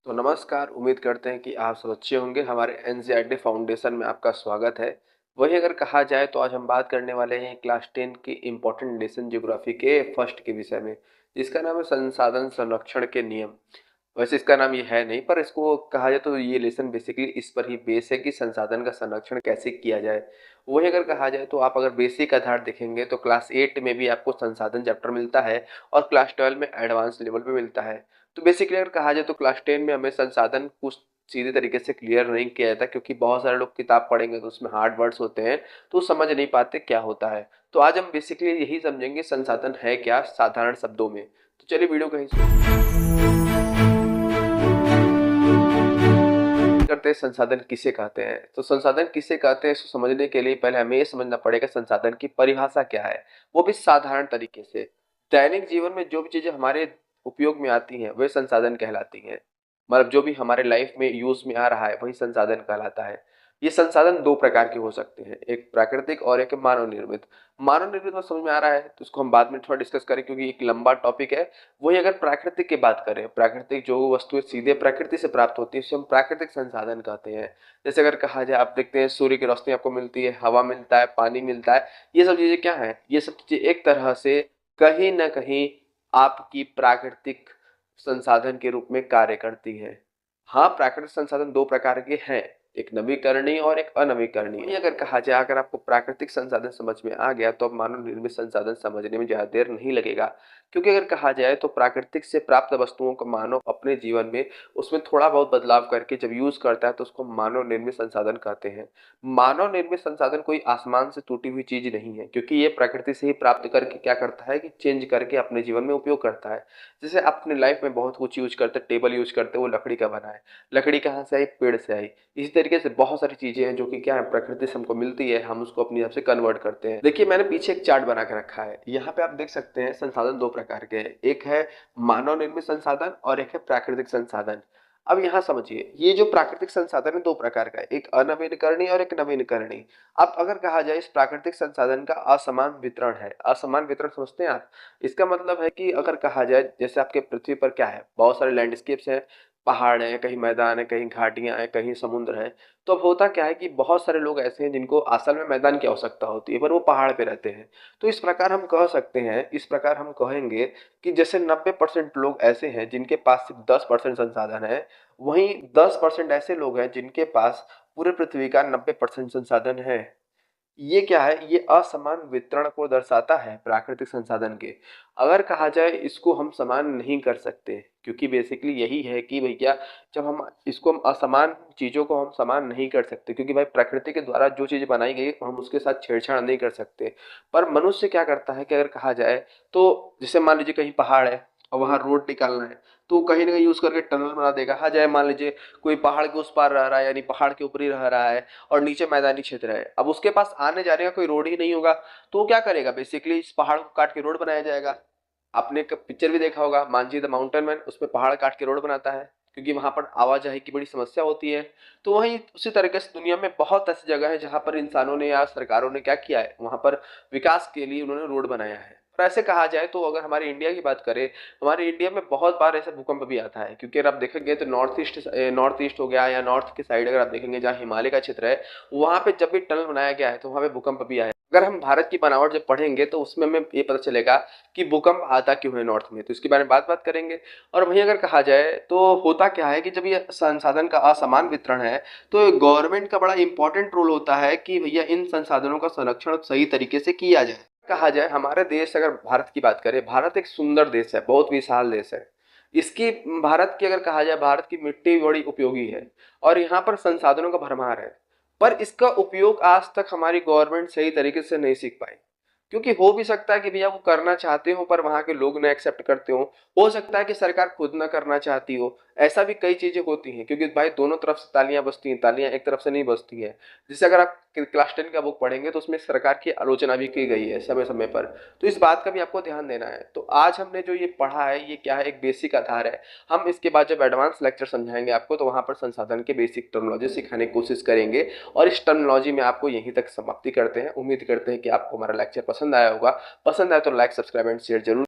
तो नमस्कार, उम्मीद करते हैं कि आप सब अच्छे होंगे। हमारे एनसीईआरटी फाउंडेशन में आपका स्वागत है। वहीं अगर कहा जाए तो आज हम बात करने वाले हैं क्लास 10 की इम्पोर्टेंट लेसन ज्योग्राफी के फर्स्ट के विषय में, जिसका नाम है संसाधन संरक्षण के नियम। वैसे इसका नाम ये है नहीं, पर इसको कहा जाए तो ये लेसन बेसिकली इस पर ही बेस है कि संसाधन का संरक्षण कैसे किया जाए। वहीं अगर कहा जाए तो आप अगर बेसिक आधार देखेंगे तो क्लास 8 में भी आपको संसाधन चैप्टर मिलता है और क्लास 12 में एडवांस लेवल पे मिलता है। तो बेसिकली अगर कहा जाए तो क्लास 10 में हमें संसाधन कुछ सीधे तरीके से क्लियर नहीं किया जाता, क्योंकि बहुत सारे लोग किताब पढ़ेंगे तो उसमें हार्ड वर्ड्स होते हैं, तो समझ नहीं पाते क्या होता है। तो आज हम बेसिकली यही समझेंगे संसाधन है क्या साधारण शब्दों में। तो चलिए वीडियो कहीं करते हैं, संसाधन किसे कहते हैं। तो संसाधन किसे कहते हैं इसको समझने के लिए पहले हमें ये समझना पड़ेगा संसाधन की परिभाषा क्या है, वो भी साधारण तरीके से। दैनिक जीवन में जो भी चीजें हमारे उपयोग में आती हैं वे संसाधन कहलाती हैं। मतलब जो भी हमारे लाइफ में यूज में आ रहा है वही संसाधन कहलाता है। ये संसाधन दो प्रकार के हो सकते हैं, एक प्राकृतिक और एक मानव निर्मित। मानव निर्मित में समझ में आ रहा है तो उसको हम बाद में थोड़ा डिस्कस करें, क्योंकि एक लंबा टॉपिक है। वही अगर प्राकृतिक की बात करें, प्राकृतिक जो वस्तुएं सीधे प्रकृति से प्राप्त होती है उसे हम प्राकृतिक संसाधन कहते हैं। जैसे अगर कहा जाए, आप देखते हैं सूर्य की रोशनी आपको मिलती है, हवा मिलता है, पानी मिलता है। ये सब चीजें क्या है, ये सब चीजें एक तरह से कहीं ना कहीं आपकी प्राकृतिक संसाधन के रूप में कार्य करती है। हाँ, प्राकृतिक संसाधन दो प्रकार के हैं, एक नवीकरणीय और एक अनवीकरणीय। अगर कहा जाए, अगर आपको प्राकृतिक संसाधन समझ में आ गया तो अब मानव निर्मित संसाधन समझने में ज्यादा देर नहीं लगेगा। क्योंकि अगर कहा जाए तो प्राकृतिक से प्राप्त वस्तुओं को मानव अपने जीवन में उसमें थोड़ा बहुत बदलाव करके जब यूज करता है तो उसको मानव निर्मित संसाधन कहते हैं। मानव निर्मित संसाधन कोई आसमान से टूटी हुई चीज नहीं है, क्योंकि ये प्रकृति से ही प्राप्त करके क्या करता है कि चेंज करके अपने जीवन में उपयोग करता है। जैसे अपने लाइफ में बहुत कुछ यूज करते हैं, टेबल यूज करते हैं, वो लकड़ी का बना है। लकड़ी कहाँ से आई, पेड़ से आई। इसी तरीके से बहुत सारी चीजें हैं जो कि क्या है, प्रकृति से हमको मिलती है, हम उसको अपनी हिसाब से कन्वर्ट करते हैं। देखिए मैंने पीछे एक चार्ट बना के रखा है, यहाँ पे आप देख सकते हैं संसाधन दो प्रकार के हैं, एक है मानव निर्मित संसाधन और एक है प्राकृतिक संसाधन। अब यहाँ समझिए, ये जो प्राकृतिक संसाधन है दो प्रकार का है, एक अनवीकरणीय और एक नवीकरणीय। अब अगर कहा जाए इस प्राकृतिक संसाधन का असमान वितरण है, असमान वितरण समझते हैं आप। इसका मतलब है कि अगर कहा जाए जैसे आपके पृथ्वी पर क्या है, बहुत सारे लैंडस्केप्स हैं, पहाड़ है, कहीं मैदान है, कहीं घाटियां हैं, कहीं समुद्र है। तो अब होता क्या है कि बहुत सारे लोग ऐसे हैं जिनको असल में मैदान की आवश्यकता होती है, पर वो पहाड़ पे रहते हैं। तो इस प्रकार हम कह सकते हैं, इस प्रकार हम कहेंगे कि जैसे 90% लोग ऐसे हैं जिनके पास सिर्फ 10% संसाधन है, वहीं 10% ऐसे लोग हैं जिनके पास पूरे पृथ्वी का 90% संसाधन है। ये क्या है, ये असमान वितरण को दर्शाता है प्राकृतिक संसाधन के। अगर कहा जाए इसको हम समान नहीं कर सकते, क्योंकि बेसिकली यही है कि भैया जब हम इसको हम असमान चीजों को हम समान नहीं कर सकते, क्योंकि भाई प्रकृति के द्वारा जो चीज बनाई गई है हम उसके साथ छेड़छाड़ नहीं कर सकते। पर मनुष्य क्या करता है कि अगर कहा जाए तो जैसे मान लीजिए कहीं पहाड़ है और वहां रोड निकालना है, तो कहीं ना कहीं यूज करके टनल बना देगा। हाँ, जाए मान लीजिए कोई पहाड़ के उस पार रह रहा है, यानी पहाड़ के ऊपर ही रह रहा है और नीचे मैदानी क्षेत्र है, अब उसके पास आने जाने का कोई रोड ही नहीं होगा, तो वो क्या करेगा, बेसिकली इस पहाड़ को काट के रोड बनाया जाएगा। आपने एक पिक्चर भी देखा होगा, मांझी द माउंटेन मैन, उसमें पहाड़ काट के रोड बनाता है, क्योंकि वहां पर आवाजाही की बड़ी समस्या होती है। तो वहीं उसी तरीके से दुनिया में बहुत ऐसी जगह है जहां पर इंसानों ने या सरकारों ने क्या किया है, वहां पर विकास के लिए उन्होंने रोड बनाया है। और ऐसे कहा जाए तो अगर हमारे इंडिया की बात करें, हमारे इंडिया में बहुत बार ऐसा भूकंप भी आता है, क्योंकि अगर आप देखेंगे तो नॉर्थ ईस्ट हो गया या नॉर्थ की साइड अगर आप देखेंगे जहाँ हिमालय का क्षेत्र है, वहां पे जब भी टनल बनाया गया है तो वहां पे भूकंप भी आया है। अगर हम भारत की बनावट जब पढ़ेंगे तो उसमें हमें ये पता चलेगा कि भूकंप आता क्यों है नॉर्थ में, तो इसके बारे में बात करेंगे। और वहीं अगर कहा जाए तो होता क्या है कि जब ये संसाधन का असमान वितरण है तो गवर्नमेंट का बड़ा इंपॉर्टेंट रोल होता है कि भैया इन संसाधनों का संरक्षण सही तरीके से किया जाए। कहा जाए हमारे देश, अगर भारत की बात करें, भारत एक सुंदर देश है, बहुत विशाल देश है। इसकी भारत की अगर कहा जाए, भारत की मिट्टी बड़ी उपयोगी है और यहाँ पर संसाधनों का भरमार है। पर इसका उपयोग आज तक हमारी गवर्नमेंट सही तरीके से नहीं सीख पाई, क्योंकि हो भी सकता है कि भैया वो करना चाहते हो पर वहां के लोग ना एक्सेप्ट करते हो सकता है कि सरकार खुद ना करना चाहती हो। ऐसा भी कई चीजें होती हैं, क्योंकि भाई दोनों तरफ से तालियां बजती हैं, तालियां एक तरफ से नहीं बजती है। जैसे अगर आप क्लास 10 का बुक पढ़ेंगे तो उसमें सरकार की आलोचना भी की गई है समय समय पर, तो इस बात का भी आपको ध्यान देना है। तो आज हमने जो ये पढ़ा है ये क्या है, एक बेसिक आधार है। हम इसके बाद जब एडवांस लेक्चर समझाएंगे आपको तो वहां पर संसाधन के बेसिक टर्मिनोलॉजी सिखाने की कोशिश करेंगे, और इस टर्मिनोलॉजी में आपको यहीं तक समाप्ति करते हैं। उम्मीद करते हैं कि आपको हमारा लेक्चर पसंद आया होगा। पसंद आया तो लाइक, सब्सक्राइब एंड शेयर जरूर।